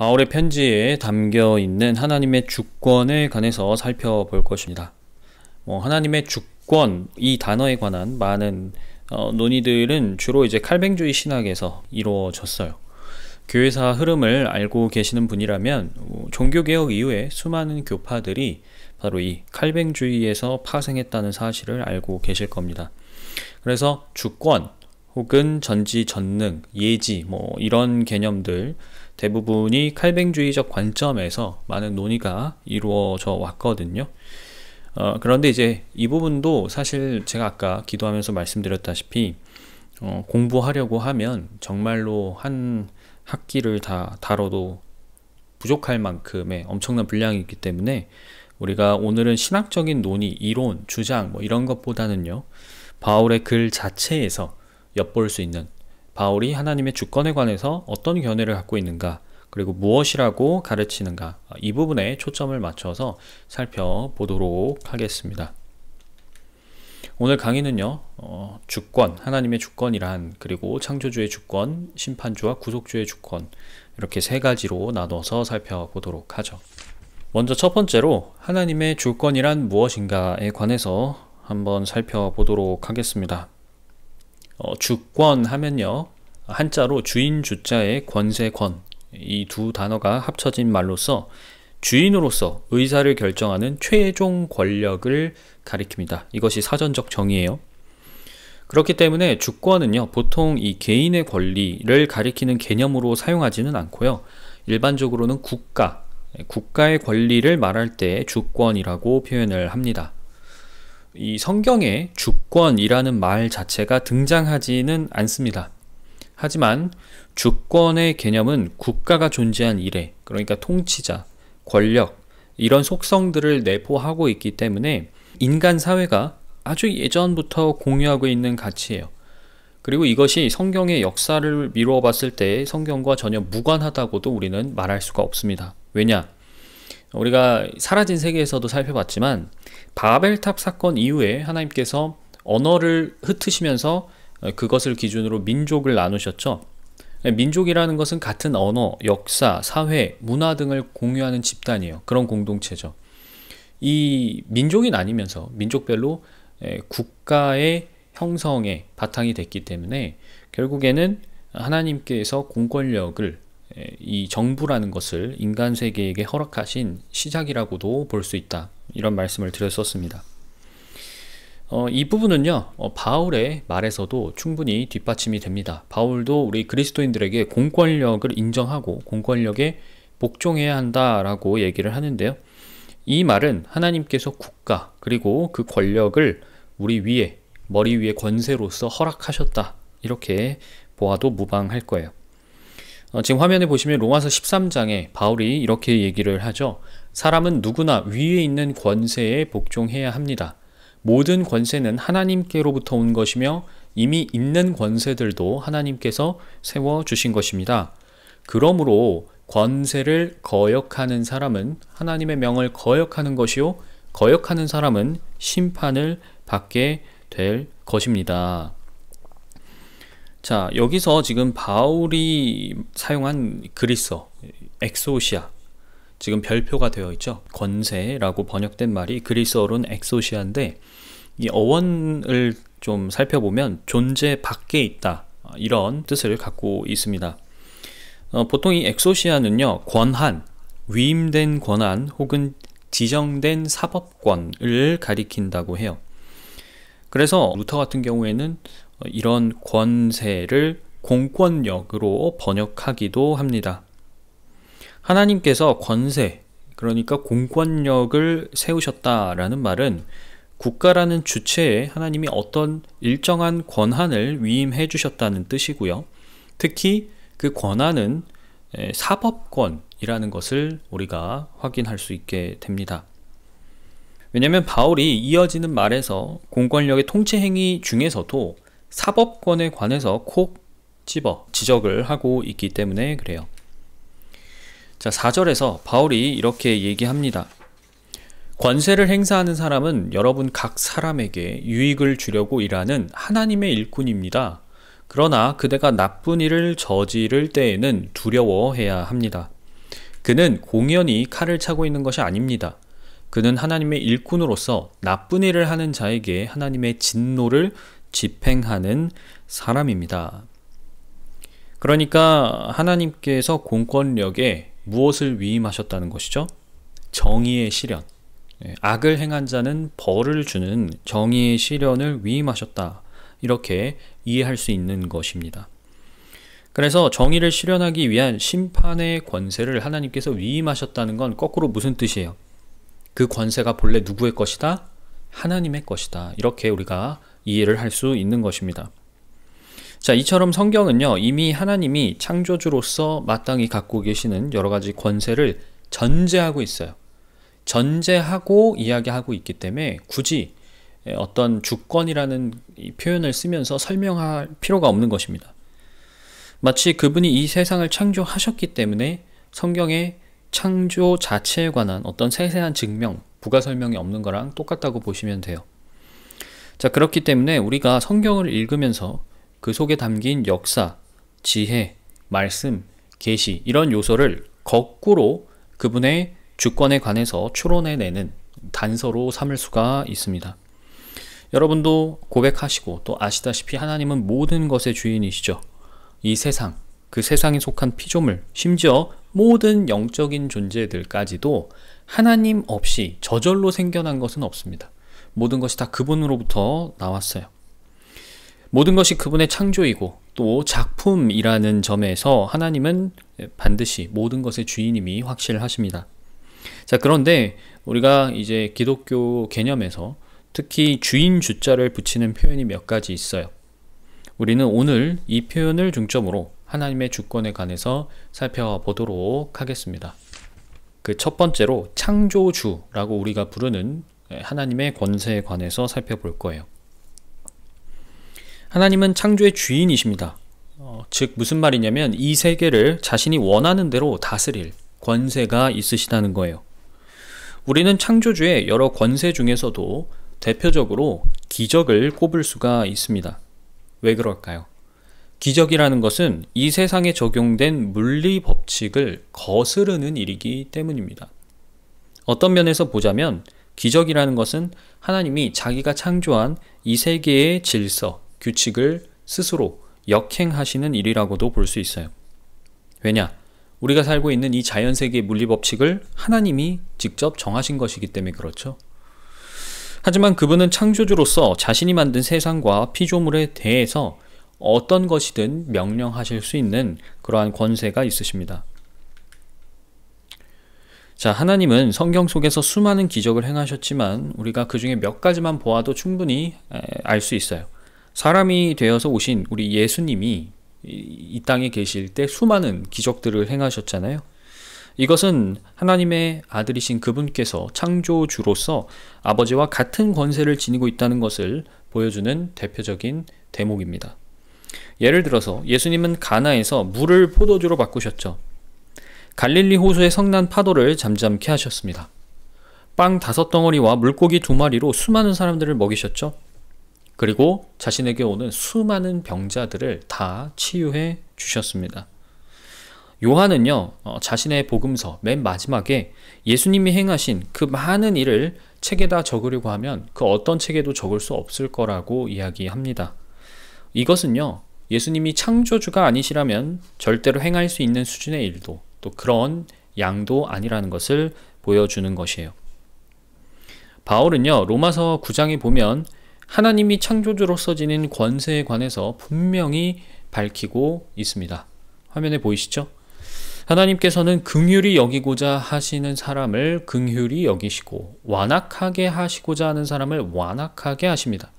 바울의 편지에 담겨 있는 하나님의 주권에 관해서 살펴볼 것입니다. 하나님의 주권, 이 단어에 관한 많은 논의들은 주로 이제 칼뱅주의 신학에서 이루어졌어요. 교회사 흐름을 알고 계시는 분이라면 종교개혁 이후에 수많은 교파들이 바로 이 칼뱅주의에서 파생했다는 사실을 알고 계실 겁니다. 그래서 주권 혹은 전지전능, 예지 이런 개념들 대부분이 칼뱅주의적 관점에서 많은 논의가 이루어져 왔거든요. 그런데 이제 이 부분도 사실 제가 아까 기도하면서 말씀드렸다시피 공부하려고 하면 정말로 한 학기를 다 다뤄도 부족할 만큼의 엄청난 분량이 있기 때문에 우리가 오늘은 신학적인 논의, 이론, 주장 이런 것보다는요, 바울의 글 자체에서 엿볼 수 있는 바울이 하나님의 주권에 관해서 어떤 견해를 갖고 있는가, 그리고 무엇이라고 가르치는가, 이 부분에 초점을 맞춰서 살펴보도록 하겠습니다. 오늘 강의는요, 주권, 하나님의 주권이란, 그리고 창조주의 주권, 심판주와 구속주의 주권, 이렇게 세 가지로 나눠서 살펴보도록 하죠. 먼저 첫 번째로 하나님의 주권이란 무엇인가에 관해서 한번 살펴보도록 하겠습니다. 주권 하면요, 한자로 주인 주자의 권세 권, 이 두 단어가 합쳐진 말로서 주인으로서 의사를 결정하는 최종 권력을 가리킵니다. 이것이 사전적 정의예요. 그렇기 때문에 주권은요, 보통 이 개인의 권리를 가리키는 개념으로 사용하지는 않고요, 일반적으로는 국가의 권리를 말할 때 주권이라고 표현을 합니다. 이 성경에 주권이라는 말 자체가 등장하지는 않습니다. 하지만 주권의 개념은 국가가 존재한 이래, 그러니까 통치자, 권력, 이런 속성들을 내포하고 있기 때문에 인간 사회가 아주 예전부터 공유하고 있는 가치예요. 그리고 이것이 성경의 역사를 미루어 봤을 때 성경과 전혀 무관하다고도 우리는 말할 수가 없습니다. 왜냐? 우리가 사라진 세계에서도 살펴봤지만 바벨탑 사건 이후에 하나님께서 언어를 흩으시면서 그것을 기준으로 민족을 나누셨죠. 민족이라는 것은 같은 언어, 역사, 사회, 문화 등을 공유하는 집단이에요. 그런 공동체죠. 이 민족이 나뉘면서 민족별로 국가의 형성의 바탕이 됐기 때문에 결국에는 하나님께서 공권력을, 이 정부라는 것을 인간 세계에게 허락하신 시작이라고도 볼 수 있다, 이런 말씀을 드렸었습니다. 이 부분은요, 바울의 말에서도 충분히 뒷받침이 됩니다. 바울도 우리 그리스도인들에게 공권력을 인정하고 공권력에 복종해야 한다라고 얘기를 하는데요, 이 말은 하나님께서 국가 그리고 그 권력을 우리 위에, 머리 위에 권세로서 허락하셨다, 이렇게 보아도 무방할 거예요. 지금 화면에 보시면 로마서 13장에 바울이 이렇게 얘기를 하죠. 사람은 누구나 위에 있는 권세에 복종해야 합니다. 모든 권세는 하나님께로부터 온 것이며 이미 있는 권세들도 하나님께서 세워주신 것입니다. 그러므로 권세를 거역하는 사람은 하나님의 명을 거역하는 것이요, 거역하는 사람은 심판을 받게 될 것입니다. 자, 여기서 지금 바울이 사용한 그리스어, 엑소시아, 지금 별표가 되어 있죠. 권세라고 번역된 말이 그리스어로는 엑소시아인데, 이 어원을 좀 살펴보면 존재 밖에 있다, 이런 뜻을 갖고 있습니다. 보통 이 엑소시아는요, 권한, 위임된 권한 혹은 지정된 사법권을 가리킨다고 해요. 그래서 루터 같은 경우에는 이런 권세를 공권력으로 번역하기도 합니다. 하나님께서 권세, 그러니까 공권력을 세우셨다라는 말은 국가라는 주체에 하나님이 어떤 일정한 권한을 위임해 주셨다는 뜻이고요. 특히 그 권한은 사법권이라는 것을 우리가 확인할 수 있게 됩니다. 왜냐하면 바울이 이어지는 말에서 공권력의 통치 행위 중에서도 사법권에 관해서 콕 집어 지적을 하고 있기 때문에 그래요. 자, 4절에서 바울이 이렇게 얘기합니다. 권세를 행사하는 사람은 여러분 각 사람에게 유익을 주려고 일하는 하나님의 일꾼입니다. 그러나 그대가 나쁜 일을 저지를 때에는 두려워해야 합니다. 그는 공연히 칼을 차고 있는 것이 아닙니다. 그는 하나님의 일꾼으로서 나쁜 일을 하는 자에게 하나님의 진노를 집행하는 사람입니다. 그러니까 하나님께서 공권력에 무엇을 위임하셨다는 것이죠? 정의의 시련. 악을 행한 자는 벌을 주는 정의의 시련을 위임하셨다. 이렇게 이해할 수 있는 것입니다. 그래서 정의를 실현하기 위한 심판의 권세를 하나님께서 위임하셨다는 건 거꾸로 무슨 뜻이에요? 그 권세가 본래 누구의 것이다? 하나님의 것이다. 이렇게 우리가 이해를 할 수 있는 것입니다. 자, 이처럼 성경은요, 이미 하나님이 창조주로서 마땅히 갖고 계시는 여러 가지 권세를 전제하고 있어요. 전제하고 이야기하고 있기 때문에 굳이 어떤 주권이라는 이 표현을 쓰면서 설명할 필요가 없는 것입니다. 마치 그분이 이 세상을 창조하셨기 때문에 성경의 창조 자체에 관한 어떤 세세한 증명, 부가 설명이 없는 거랑 똑같다고 보시면 돼요. 자, 그렇기 때문에 우리가 성경을 읽으면서 그 속에 담긴 역사, 지혜, 말씀, 계시 이런 요소를 거꾸로 그분의 주권에 관해서 추론해내는 단서로 삼을 수가 있습니다. 여러분도 고백하시고 또 아시다시피 하나님은 모든 것의 주인이시죠. 이 세상, 그 세상에 속한 피조물, 심지어 모든 영적인 존재들까지도 하나님 없이 저절로 생겨난 것은 없습니다. 모든 것이 다 그분으로부터 나왔어요. 모든 것이 그분의 창조이고 또 작품이라는 점에서 하나님은 반드시 모든 것의 주인임이 확실하십니다. 자, 그런데 우리가 이제 기독교 개념에서 특히 주인 주자를 붙이는 표현이 몇 가지 있어요. 우리는 오늘 이 표현을 중점으로 하나님의 주권에 관해서 살펴보도록 하겠습니다. 그 첫 번째로 창조주라고 우리가 부르는 하나님의 권세에 관해서 살펴볼 거예요. 하나님은 창조의 주인이십니다. 즉 무슨 말이냐면 이 세계를 자신이 원하는 대로 다스릴 권세가 있으시다는 거예요. 우리는 창조주의 여러 권세 중에서도 대표적으로 기적을 꼽을 수가 있습니다. 왜 그럴까요? 기적이라는 것은 이 세상에 적용된 물리 법칙을 거스르는 일이기 때문입니다. 어떤 면에서 보자면 기적이라는 것은 하나님이 자기가 창조한 이 세계의 질서, 규칙을 스스로 역행하시는 일이라고도 볼 수 있어요. 왜냐? 우리가 살고 있는 이 자연세계의 물리법칙을 하나님이 직접 정하신 것이기 때문에 그렇죠. 하지만 그분은 창조주로서 자신이 만든 세상과 피조물에 대해서 어떤 것이든 명령하실 수 있는 그러한 권세가 있으십니다. 자, 하나님은 성경 속에서 수많은 기적을 행하셨지만 우리가 그 중에 몇 가지만 보아도 충분히 알 수 있어요. 사람이 되어서 오신 우리 예수님이 이 땅에 계실 때 수많은 기적들을 행하셨잖아요. 이것은 하나님의 아들이신 그분께서 창조주로서 아버지와 같은 권세를 지니고 있다는 것을 보여주는 대표적인 대목입니다. 예를 들어서 예수님은 가나에서 물을 포도주로 바꾸셨죠. 갈릴리 호수의 성난 파도를 잠잠케 하셨습니다. 빵 5덩어리와 물고기 2마리로 수많은 사람들을 먹이셨죠. 그리고 자신에게 오는 수많은 병자들을 다 치유해 주셨습니다. 요한은요, 자신의 복음서 맨 마지막에 예수님이 행하신 그 많은 일을 책에다 적으려고 하면 그 어떤 책에도 적을 수 없을 거라고 이야기합니다. 이것은요, 예수님이 창조주가 아니시라면 절대로 행할 수 있는 수준의 일도 또 그런 양도 아니라는 것을 보여주는 것이에요. 바울은요, 로마서 9장에 보면 하나님이 창조주로서 지닌 권세에 관해서 분명히 밝히고 있습니다. 화면에 보이시죠? 하나님께서는 긍휼히 여기고자 하시는 사람을 긍휼히 여기시고 완악하게 하시고자 하는 사람을 완악하게 하십니다.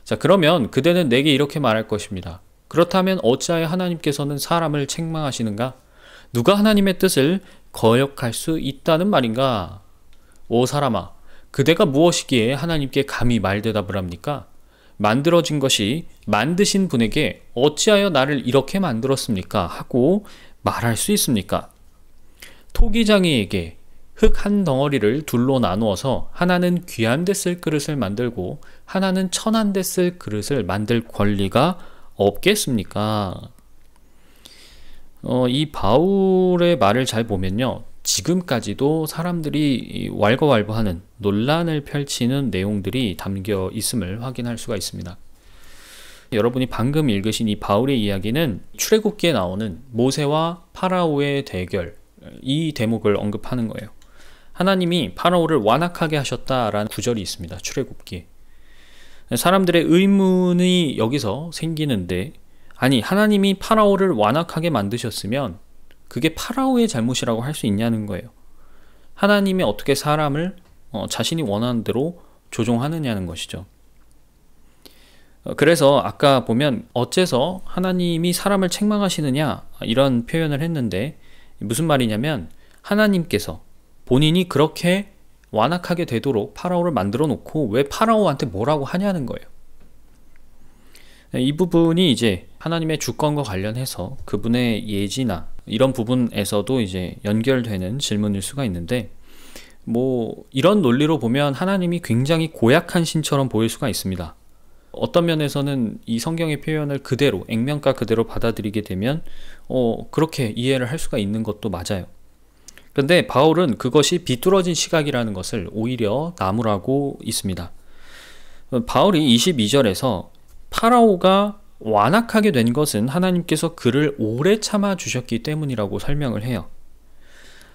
자, 그러면 그대는 내게 이렇게 말할 것입니다. 그렇다면 어찌하여 하나님께서는 사람을 책망하시는가? 누가 하나님의 뜻을 거역할 수 있다는 말인가? 오 사람아, 그대가 무엇이기에 하나님께 감히 말대답을 합니까? 만들어진 것이 만드신 분에게 어찌하여 나를 이렇게 만들었습니까? 하고 말할 수 있습니까? 토기장이에게 흙 한 덩어리를 둘로 나누어서 하나는 귀한 데 쓸 그릇을 만들고 하나는 천한 데 쓸 그릇을 만들 권리가 없겠습니까? 이 바울의 말을 잘 보면요, 지금까지도 사람들이 왈가왈부하는 논란을 펼치는 내용들이 담겨 있음을 확인할 수가 있습니다. 여러분이 방금 읽으신 이 바울의 이야기는 출애굽기에 나오는 모세와 파라오의 대결, 이 대목을 언급하는 거예요. 하나님이 파라오를 완악하게 하셨다라는 구절이 있습니다. 출애굽기에. 사람들의 의문이 여기서 생기는데, 아니, 하나님이 파라오를 완악하게 만드셨으면 그게 파라오의 잘못이라고 할 수 있냐는 거예요. 하나님이 어떻게 사람을 자신이 원하는 대로 조종하느냐는 것이죠. 그래서 아까 보면 어째서 하나님이 사람을 책망하시느냐, 이런 표현을 했는데, 무슨 말이냐면 하나님께서 본인이 그렇게 완악하게 되도록 파라오를 만들어 놓고 왜 파라오한테 뭐라고 하냐는 거예요. 이 부분이 이제 하나님의 주권과 관련해서 그분의 예지나 이런 부분에서도 이제 연결되는 질문일 수가 있는데, 이런 논리로 보면 하나님이 굉장히 고약한 신처럼 보일 수가 있습니다. 어떤 면에서는 이 성경의 표현을 그대로, 액면가 그대로 받아들이게 되면 그렇게 이해를 할 수가 있는 것도 맞아요. 그런데 바울은 그것이 비뚤어진 시각이라는 것을 오히려 나무라고 있습니다. 바울이 22절에서 파라오가 완악하게 된 것은 하나님께서 그를 오래 참아 주셨기 때문이라고 설명을 해요.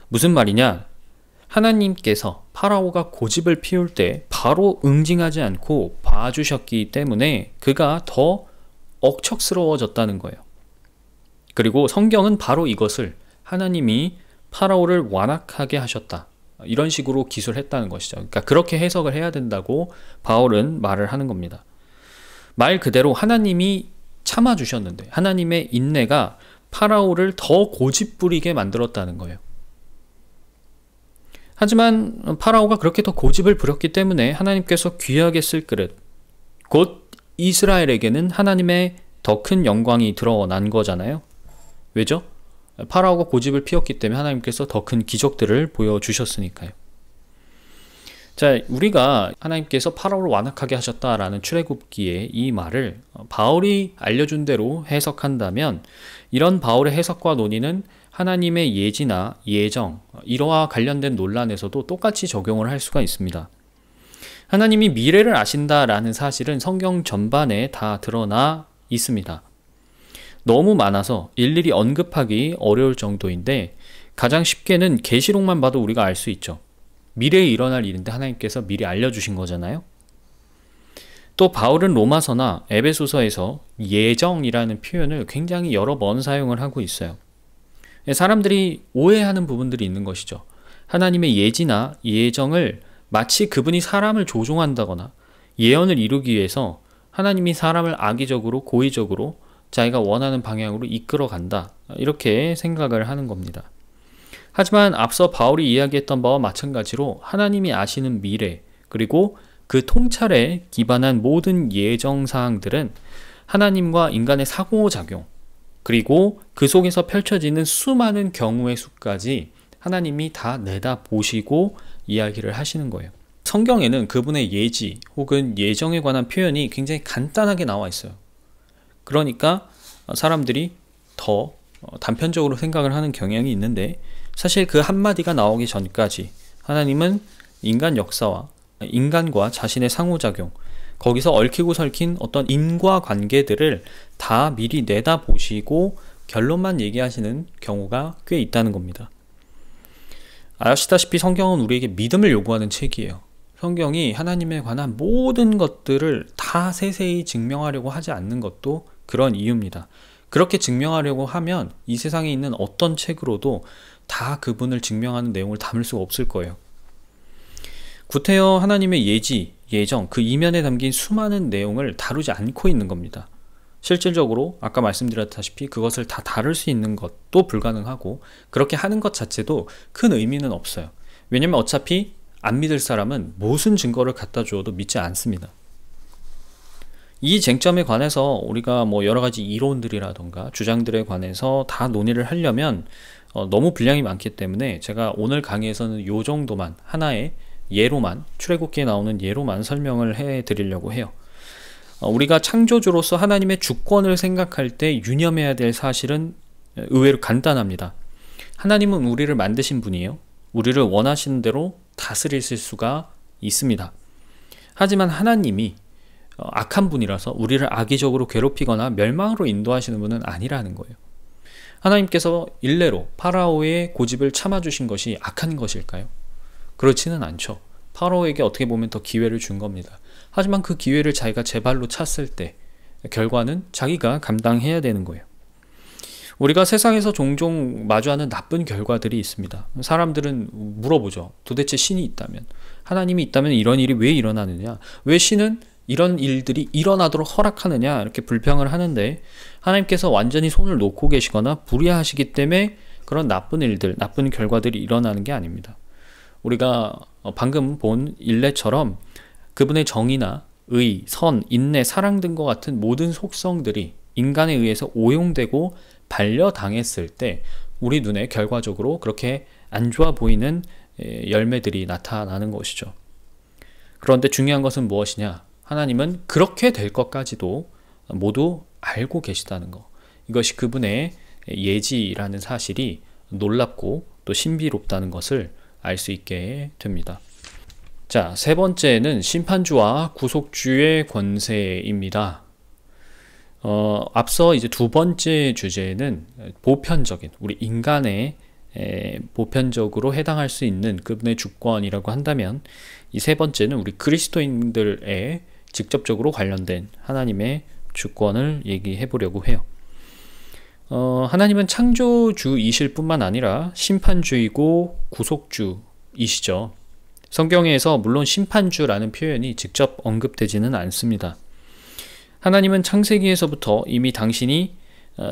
무슨 말이냐? 하나님께서 파라오가 고집을 피울 때 바로 응징하지 않고 봐주셨기 때문에 그가 더 억척스러워졌다는 거예요. 그리고 성경은 바로 이것을 하나님이 파라오를 완악하게 하셨다, 이런 식으로 기술했다는 것이죠. 그러니까 그렇게 해석을 해야 된다고 바울은 말을 하는 겁니다. 말 그대로 하나님이 참아주셨는데 하나님의 인내가 파라오를 더 고집부리게 만들었다는 거예요. 하지만 파라오가 그렇게 더 고집을 부렸기 때문에 하나님께서 귀하게 쓸 그릇, 곧 이스라엘에게는 하나님의 더 큰 영광이 드러난 거잖아요. 왜죠? 파라오가 고집을 피웠기 때문에 하나님께서 더 큰 기적들을 보여주셨으니까요. 자, 우리가 하나님께서 파라오를 완악하게 하셨다라는 출애굽기의 이 말을 바울이 알려준 대로 해석한다면, 이런 바울의 해석과 논의는 하나님의 예지나 예정, 이러와 관련된 논란에서도 똑같이 적용을 할 수가 있습니다. 하나님이 미래를 아신다라는 사실은 성경 전반에 다 드러나 있습니다. 너무 많아서 일일이 언급하기 어려울 정도인데, 가장 쉽게는 계시록만 봐도 우리가 알 수 있죠. 미래에 일어날 일인데 하나님께서 미리 알려주신 거잖아요. 또 바울은 로마서나 에베소서에서 예정이라는 표현을 굉장히 여러 번 사용을 하고 있어요. 사람들이 오해하는 부분들이 있는 것이죠. 하나님의 예지나 예정을 마치 그분이 사람을 조종한다거나 예언을 이루기 위해서 하나님이 사람을 악의적으로, 고의적으로 자기가 원하는 방향으로 이끌어 간다, 이렇게 생각을 하는 겁니다. 하지만 앞서 바울이 이야기했던 바와 마찬가지로 하나님이 아시는 미래, 그리고 그 통찰에 기반한 모든 예정사항들은 하나님과 인간의 상호작용, 그리고 그 속에서 펼쳐지는 수많은 경우의 수까지 하나님이 다 내다보시고 이야기를 하시는 거예요. 성경에는 그분의 예지 혹은 예정에 관한 표현이 굉장히 간단하게 나와 있어요. 그러니까 사람들이 더 단편적으로 생각을 하는 경향이 있는데, 사실 그 한마디가 나오기 전까지 하나님은 인간 역사와 인간과 자신의 상호작용, 거기서 얽히고 설킨 어떤 인과관계들을 다 미리 내다보시고 결론만 얘기하시는 경우가 꽤 있다는 겁니다. 아시다시피 성경은 우리에게 믿음을 요구하는 책이에요. 성경이 하나님에 관한 모든 것들을 다 세세히 증명하려고 하지 않는 것도 그런 이유입니다. 그렇게 증명하려고 하면 이 세상에 있는 어떤 책으로도 다 그분을 증명하는 내용을 담을 수가 없을 거예요. 구태여 하나님의 예지, 예정, 그 이면에 담긴 수많은 내용을 다루지 않고 있는 겁니다. 실질적으로 아까 말씀드렸다시피 그것을 다 다룰 수 있는 것도 불가능하고, 그렇게 하는 것 자체도 큰 의미는 없어요. 왜냐면 어차피 안 믿을 사람은 무슨 증거를 갖다 주어도 믿지 않습니다. 이 쟁점에 관해서 우리가 여러 가지 이론들이라던가 주장들에 관해서 다 논의를 하려면 너무 분량이 많기 때문에 제가 오늘 강의에서는 이 정도만, 하나의 예로만, 출애굽기에 나오는 예로만 설명을 해드리려고 해요. 우리가 창조주로서 하나님의 주권을 생각할 때 유념해야 될 사실은 의외로 간단합니다. 하나님은 우리를 만드신 분이에요. 우리를 원하시는 대로 다스리실 수가 있습니다. 하지만 하나님이 악한 분이라서 우리를 악의적으로 괴롭히거나 멸망으로 인도하시는 분은 아니라는 거예요. 하나님께서 일례로 파라오의 고집을 참아주신 것이 악한 것일까요? 그렇지는 않죠. 파라오에게 어떻게 보면 더 기회를 준 겁니다. 하지만 그 기회를 자기가 제 발로 찼을 때 결과는 자기가 감당해야 되는 거예요. 우리가 세상에서 종종 마주하는 나쁜 결과들이 있습니다. 사람들은 물어보죠. 도대체 신이 있다면, 하나님이 있다면 이런 일이 왜 일어나느냐? 왜 신은 이런 일들이 일어나도록 허락하느냐? 이렇게 불평을 하는데 하나님께서 완전히 손을 놓고 계시거나 불의하시기 때문에 그런 나쁜 일들, 나쁜 결과들이 일어나는 게 아닙니다. 우리가 방금 본 일례처럼 그분의 정의나 의, 선, 인내, 사랑 등과 같은 모든 속성들이 인간에 의해서 오용되고 반려당했을 때 우리 눈에 결과적으로 그렇게 안 좋아 보이는 열매들이 나타나는 것이죠. 그런데 중요한 것은 무엇이냐? 하나님은 그렇게 될 것까지도 모두 알고 계시다는 것. 이것이 그분의 예지라는 사실이 놀랍고 또 신비롭다는 것을 알 수 있게 됩니다. 자, 세 번째는 심판주와 구속주의 권세입니다. 앞서 이제 두 번째 주제는 보편적인, 우리 인간의 보편적으로 해당할 수 있는 그분의 주권이라고 한다면, 이 세 번째는 우리 그리스도인들의 직접적으로 관련된 하나님의 주권을 얘기해 보려고 해요. 하나님은 창조주이실 뿐만 아니라 심판주이고 구속주이시죠. 성경에서 물론 심판주라는 표현이 직접 언급되지는 않습니다. 하나님은 창세기에서부터 이미 당신이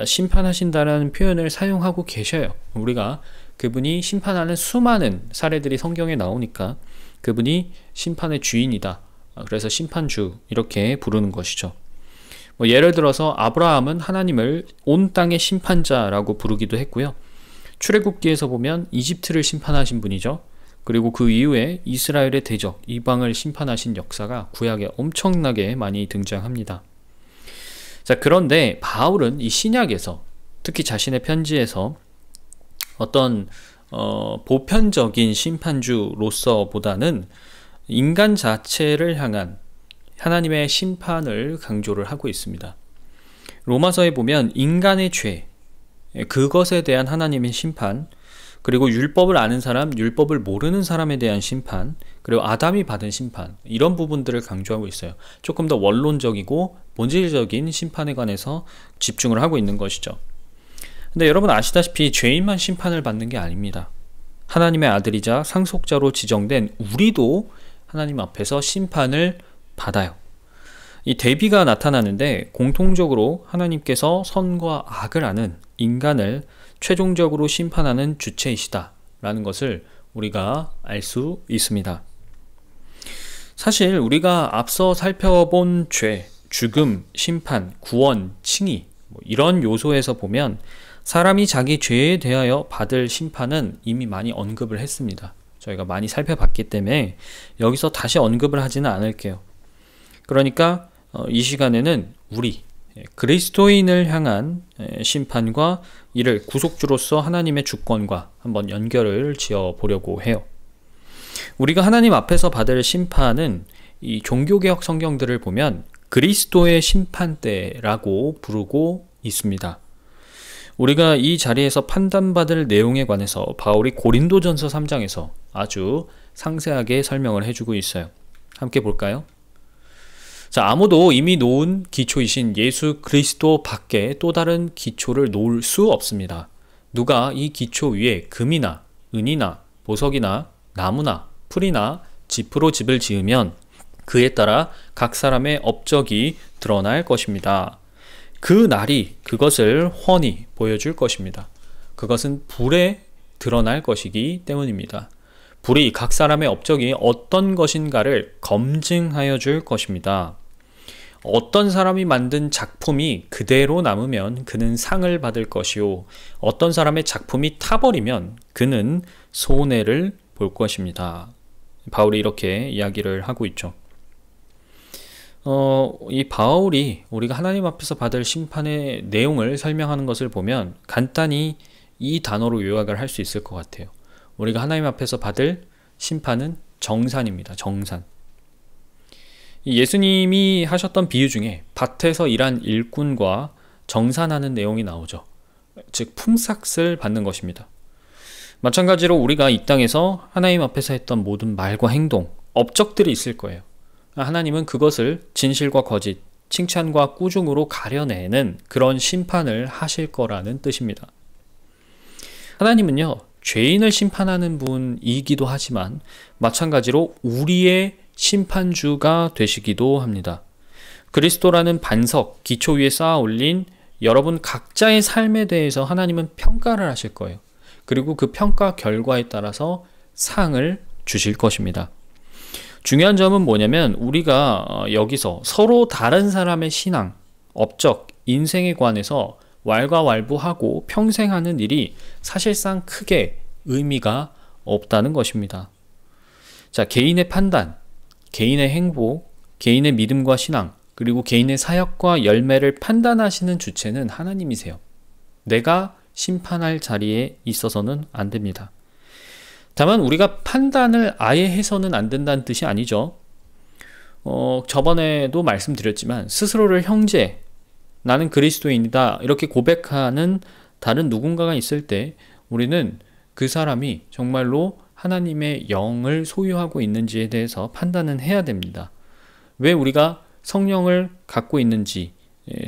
심판하신다라는 표현을 사용하고 계셔요. 우리가 그분이 심판하는 수많은 사례들이 성경에 나오니까 그분이 심판의 주인이다. 그래서 심판주 이렇게 부르는 것이죠. 예를 들어서 아브라함은 하나님을 온 땅의 심판자라고 부르기도 했고요. 출애굽기에서 보면 이집트를 심판하신 분이죠. 그리고 그 이후에 이스라엘의 대적, 이방을 심판하신 역사가 구약에 엄청나게 많이 등장합니다. 자, 그런데 바울은 이 신약에서 특히 자신의 편지에서 어떤 보편적인 심판주로서보다는 인간 자체를 향한 하나님의 심판을 강조를 하고 있습니다. 로마서에 보면 인간의 죄, 그것에 대한 하나님의 심판, 그리고 율법을 아는 사람, 율법을 모르는 사람에 대한 심판, 그리고 아담이 받은 심판, 이런 부분들을 강조하고 있어요. 조금 더 원론적이고 본질적인 심판에 관해서 집중을 하고 있는 것이죠. 근데 여러분 아시다시피 죄인만 심판을 받는 게 아닙니다. 하나님의 아들이자 상속자로 지정된 우리도 하나님 앞에서 심판을 받아요. 이 대비가 나타나는데 공통적으로 하나님께서 선과 악을 아는 인간을 최종적으로 심판하는 주체이시다 라는 것을 우리가 알 수 있습니다. 사실 우리가 앞서 살펴본 죄, 죽음, 심판, 구원, 칭의 이런 요소에서 보면 사람이 자기 죄에 대하여 받을 심판은 이미 많이 언급을 했습니다. 저희가 많이 살펴봤기 때문에 여기서 다시 언급을 하지는 않을게요. 그러니까 이 시간에는 우리 그리스도인을 향한 심판과 이를 구속주로서 하나님의 주권과 한번 연결을 지어 보려고 해요. 우리가 하나님 앞에서 받을 심판은 이 종교개혁 성경들을 보면 그리스도의 심판대라고 부르고 있습니다. 우리가 이 자리에서 판단받을 내용에 관해서 바울이 고린도전서 3장에서 아주 상세하게 설명을 해주고 있어요. 함께 볼까요? 자, 아무도 이미 놓은 기초이신 예수 그리스도 밖에 또 다른 기초를 놓을 수 없습니다. 누가 이 기초 위에 금이나 은이나 보석이나 나무나 풀이나 짚으로 집을 지으면 그에 따라 각 사람의 업적이 드러날 것입니다. 그 날이 그것을 훤히 보여줄 것입니다. 그것은 불에 드러날 것이기 때문입니다. 불이 각 사람의 업적이 어떤 것인가를 검증하여 줄 것입니다. 어떤 사람이 만든 작품이 그대로 남으면 그는 상을 받을 것이요, 어떤 사람의 작품이 타버리면 그는 손해를 볼 것입니다. 바울이 이렇게 이야기를 하고 있죠. 이 바울이 우리가 하나님 앞에서 받을 심판의 내용을 설명하는 것을 보면 간단히 이 단어로 요약을 할 수 있을 것 같아요. 우리가 하나님 앞에서 받을 심판은 정산입니다. 정산. 예수님이 하셨던 비유 중에 밭에서 일한 일꾼과 정산하는 내용이 나오죠. 즉 품삯을 받는 것입니다. 마찬가지로 우리가 이 땅에서 하나님 앞에서 했던 모든 말과 행동, 업적들이 있을 거예요. 하나님은 그것을 진실과 거짓, 칭찬과 꾸중으로 가려내는 그런 심판을 하실 거라는 뜻입니다. 하나님은요, 죄인을 심판하는 분이기도 하지만 마찬가지로 우리의 심판주가 되시기도 합니다. 그리스도라는 반석, 기초 위에 쌓아 올린 여러분 각자의 삶에 대해서 하나님은 평가를 하실 거예요. 그리고 그 평가 결과에 따라서 상을 주실 것입니다. 중요한 점은 뭐냐면 우리가 여기서 서로 다른 사람의 신앙, 업적, 인생에 관해서 왈가왈부하고 평생 하는 일이 사실상 크게 의미가 없다는 것입니다. 자, 개인의 판단, 개인의 행복, 개인의 믿음과 신앙, 그리고 개인의 사역과 열매를 판단하시는 주체는 하나님이세요. 내가 심판할 자리에 있어서는 안 됩니다. 다만 우리가 판단을 아예 해서는 안 된다는 뜻이 아니죠. 저번에도 말씀드렸지만 스스로를 형제, 나는 그리스도인이다 이렇게 고백하는 다른 누군가가 있을 때 우리는 그 사람이 정말로 하나님의 영을 소유하고 있는지에 대해서 판단은 해야 됩니다. 왜 우리가 성령을 갖고 있는지,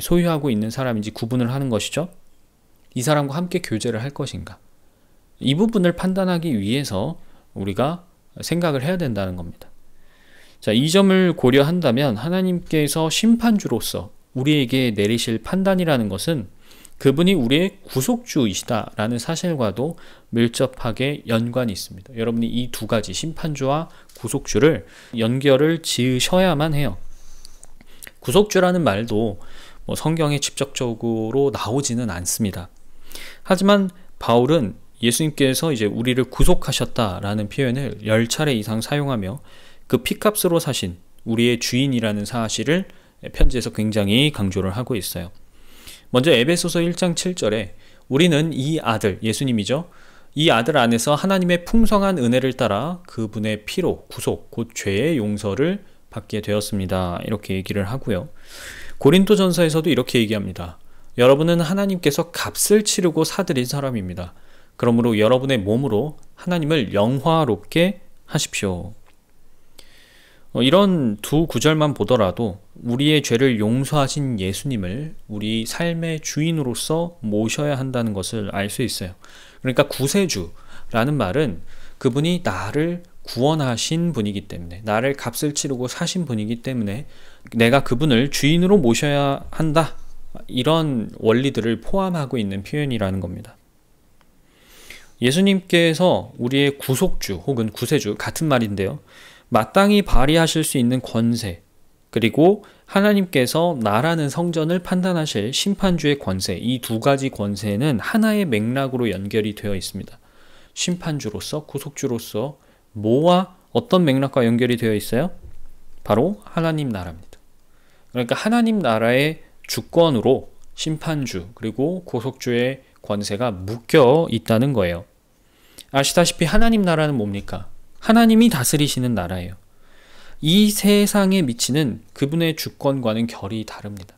소유하고 있는 사람인지 구분을 하는 것이죠. 이 사람과 함께 교제를 할 것인가. 이 부분을 판단하기 위해서 우리가 생각을 해야 된다는 겁니다. 자, 이 점을 고려한다면 하나님께서 심판주로서 우리에게 내리실 판단이라는 것은 그분이 우리의 구속주이시다라는 사실과도 밀접하게 연관이 있습니다. 여러분이 이 두 가지 심판주와 구속주를 연결을 지으셔야만 해요. 구속주라는 말도 성경에 직접적으로 나오지는 않습니다. 하지만 바울은 예수님께서 이제 우리를 구속하셨다라는 표현을 10차례 이상 사용하며 그 피값으로 사신 우리의 주인이라는 사실을 편지에서 굉장히 강조를 하고 있어요. 먼저 에베소서 1장 7절에 우리는 이 아들, 예수님이죠. 이 아들 안에서 하나님의 풍성한 은혜를 따라 그분의 피로 구속, 곧 죄의 용서를 받게 되었습니다. 이렇게 얘기를 하고요. 고린도전서에서도 이렇게 얘기합니다. 여러분은 하나님께서 값을 치르고 사들인 사람입니다. 그러므로 여러분의 몸으로 하나님을 영화롭게 하십시오. 이런 두 구절만 보더라도 우리의 죄를 용서하신 예수님을 우리 삶의 주인으로서 모셔야 한다는 것을 알 수 있어요. 그러니까 구세주라는 말은 그분이 나를 구원하신 분이기 때문에, 나를 값을 치르고 사신 분이기 때문에 내가 그분을 주인으로 모셔야 한다. 이런 원리들을 포함하고 있는 표현이라는 겁니다. 예수님께서 우리의 구속주 혹은 구세주 같은 말인데요. 마땅히 발휘하실 수 있는 권세, 그리고 하나님께서 나라는 성전을 판단하실 심판주의 권세, 이 두 가지 권세는 하나의 맥락으로 연결이 되어 있습니다. 심판주로서, 구속주로서 뭐와 어떤 맥락과 연결이 되어 있어요? 바로 하나님 나라입니다. 그러니까 하나님 나라의 주권으로 심판주 그리고 구속주의 권세가 묶여 있다는 거예요. 아시다시피 하나님 나라는 뭡니까? 하나님이 다스리시는 나라예요. 이 세상에 미치는 그분의 주권과는 결이 다릅니다.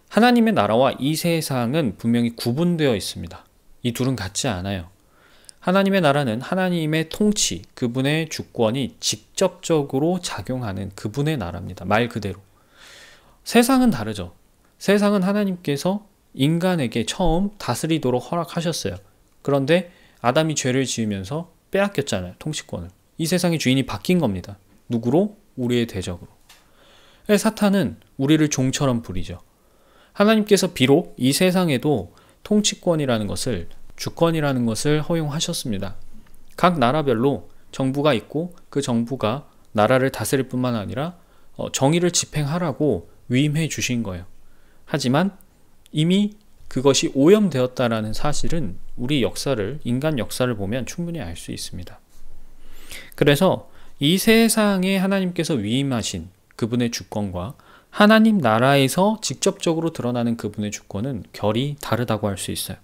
하나님의 나라와 이 세상은 분명히 구분되어 있습니다. 이 둘은 같지 않아요. 하나님의 나라는 하나님의 통치, 그분의 주권이 직접적으로 작용하는 그분의 나라입니다. 말 그대로. 세상은 다르죠. 세상은 하나님께서 인간에게 처음 다스리도록 허락하셨어요. 그런데 아담이 죄를 지으면서 빼앗겼잖아요. 통치권을. 이 세상의 주인이 바뀐 겁니다. 누구로? 우리의 대적으로. 사탄은 우리를 종처럼 부리죠. 하나님께서 비록 이 세상에도 통치권이라는 것을, 주권이라는 것을 허용하셨습니다. 각 나라별로 정부가 있고 그 정부가 나라를 다스릴 뿐만 아니라 정의를 집행하라고 위임해 주신 거예요. 하지만 이미 그것이 오염되었다라는 사실은 우리 역사를, 인간 역사를 보면 충분히 알 수 있습니다. 그래서 이 세상에 하나님께서 위임하신 그분의 주권과 하나님 나라에서 직접적으로 드러나는 그분의 주권은 결이 다르다고 할 수 있어요.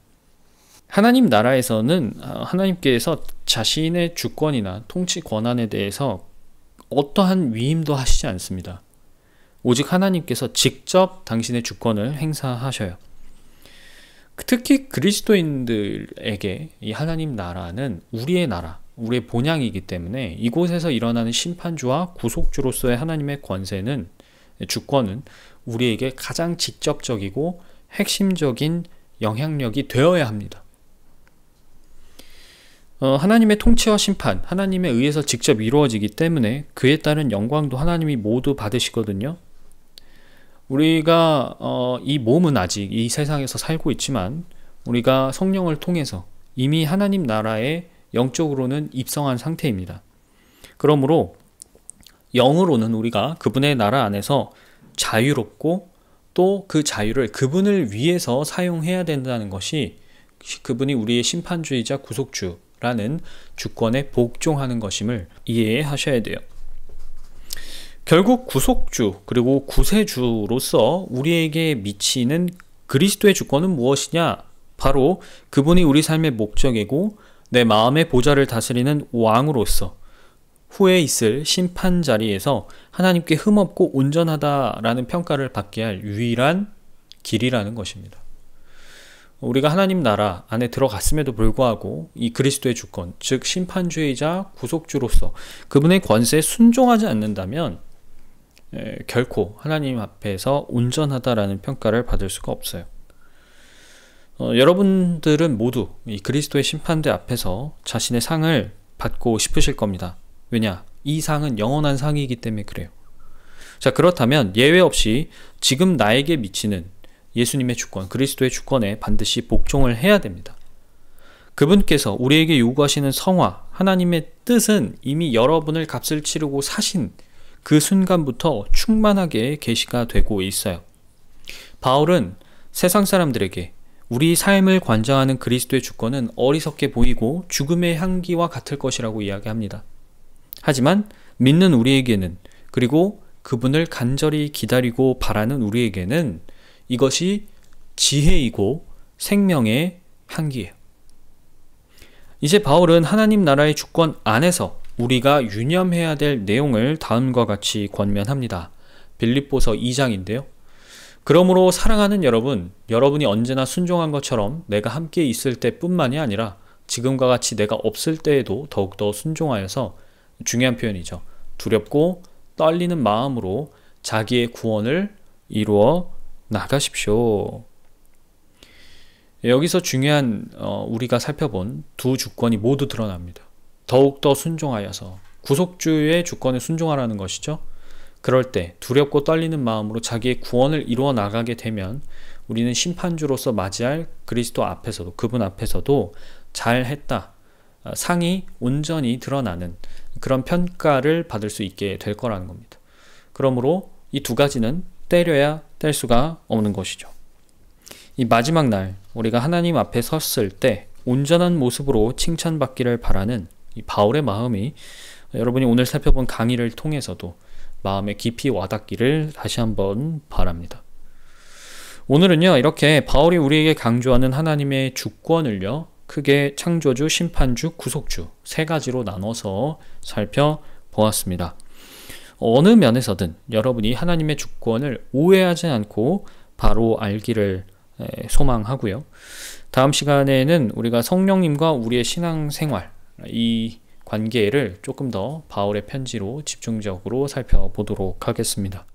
하나님 나라에서는 하나님께서 자신의 주권이나 통치 권한에 대해서 어떠한 위임도 하시지 않습니다. 오직 하나님께서 직접 당신의 주권을 행사하셔요. 특히 그리스도인들에게 이 하나님 나라는 우리의 나라, 우리의 본향이기 때문에 이곳에서 일어나는 심판주와 구속주로서의 하나님의 권세는, 주권은 우리에게 가장 직접적이고 핵심적인 영향력이 되어야 합니다. 하나님의 통치와 심판, 하나님에 의해서 직접 이루어지기 때문에 그에 따른 영광도 하나님이 모두 받으시거든요. 우리가 이 몸은 아직 이 세상에서 살고 있지만 우리가 성령을 통해서 이미 하나님 나라에 영적으로는 입성한 상태입니다. 그러므로 영으로는 우리가 그분의 나라 안에서 자유롭고 또 그 자유를 그분을 위해서 사용해야 된다는 것이 그분이 우리의 심판주이자 구속주라는 주권에 복종하는 것임을 이해하셔야 돼요. 결국 구속주 그리고 구세주로서 우리에게 미치는 그리스도의 주권은 무엇이냐? 바로 그분이 우리 삶의 목적이고 내 마음의 보좌를 다스리는 왕으로서 후에 있을 심판 자리에서 하나님께 흠없고 온전하다라는 평가를 받게 할 유일한 길이라는 것입니다. 우리가 하나님 나라 안에 들어갔음에도 불구하고 이 그리스도의 주권, 즉 심판주이자 구속주로서 그분의 권세에 순종하지 않는다면 결코 하나님 앞에서 온전하다라는 평가를 받을 수가 없어요. 여러분들은 모두 이 그리스도의 심판대 앞에서 자신의 상을 받고 싶으실 겁니다. 왜냐? 이 상은 영원한 상이기 때문에 그래요. 자, 그렇다면 예외 없이 지금 나에게 미치는 예수님의 주권, 그리스도의 주권에 반드시 복종을 해야 됩니다. 그분께서 우리에게 요구하시는 성화, 하나님의 뜻은 이미 여러분을 값을 치르고 사신 그 순간부터 충만하게 계시가 되고 있어요. 바울은 세상 사람들에게 우리 삶을 관장하는 그리스도의 주권은 어리석게 보이고 죽음의 향기와 같을 것이라고 이야기합니다. 하지만 믿는 우리에게는, 그리고 그분을 간절히 기다리고 바라는 우리에게는 이것이 지혜이고 생명의 향기예요. 이제 바울은 하나님 나라의 주권 안에서 우리가 유념해야 될 내용을 다음과 같이 권면합니다. 빌립보서 2장인데요. 그러므로 사랑하는 여러분, 여러분이 언제나 순종한 것처럼 내가 함께 있을 때뿐만이 아니라 지금과 같이 내가 없을 때에도 더욱더 순종하여서, 중요한 표현이죠, 두렵고 떨리는 마음으로 자기의 구원을 이루어 나가십시오. 여기서 중요한 우리가 살펴본 두 주권이 모두 드러납니다. 더욱더 순종하여서, 구속주의 주권에 순종하라는 것이죠. 그럴 때 두렵고 떨리는 마음으로 자기의 구원을 이루어 나가게 되면 우리는 심판주로서 맞이할 그리스도 앞에서도, 그분 앞에서도 잘했다, 상이 온전히 드러나는 그런 평가를 받을 수 있게 될 거라는 겁니다. 그러므로 이 두 가지는 때려야 뗄 수가 없는 것이죠. 이 마지막 날 우리가 하나님 앞에 섰을 때 온전한 모습으로 칭찬받기를 바라는 이 바울의 마음이 여러분이 오늘 살펴본 강의를 통해서도 마음에 깊이 와닿기를 다시 한번 바랍니다. 오늘은요, 이렇게 바울이 우리에게 강조하는 하나님의 주권을요, 크게 창조주, 심판주, 구속주 세 가지로 나눠서 살펴보았습니다. 어느 면에서든 여러분이 하나님의 주권을 오해하지 않고 바로 알기를 소망하고요. 다음 시간에는 우리가 성령님과 우리의 신앙생활, 이 관계를 조금 더 바울의 편지로 집중적으로 살펴보도록 하겠습니다.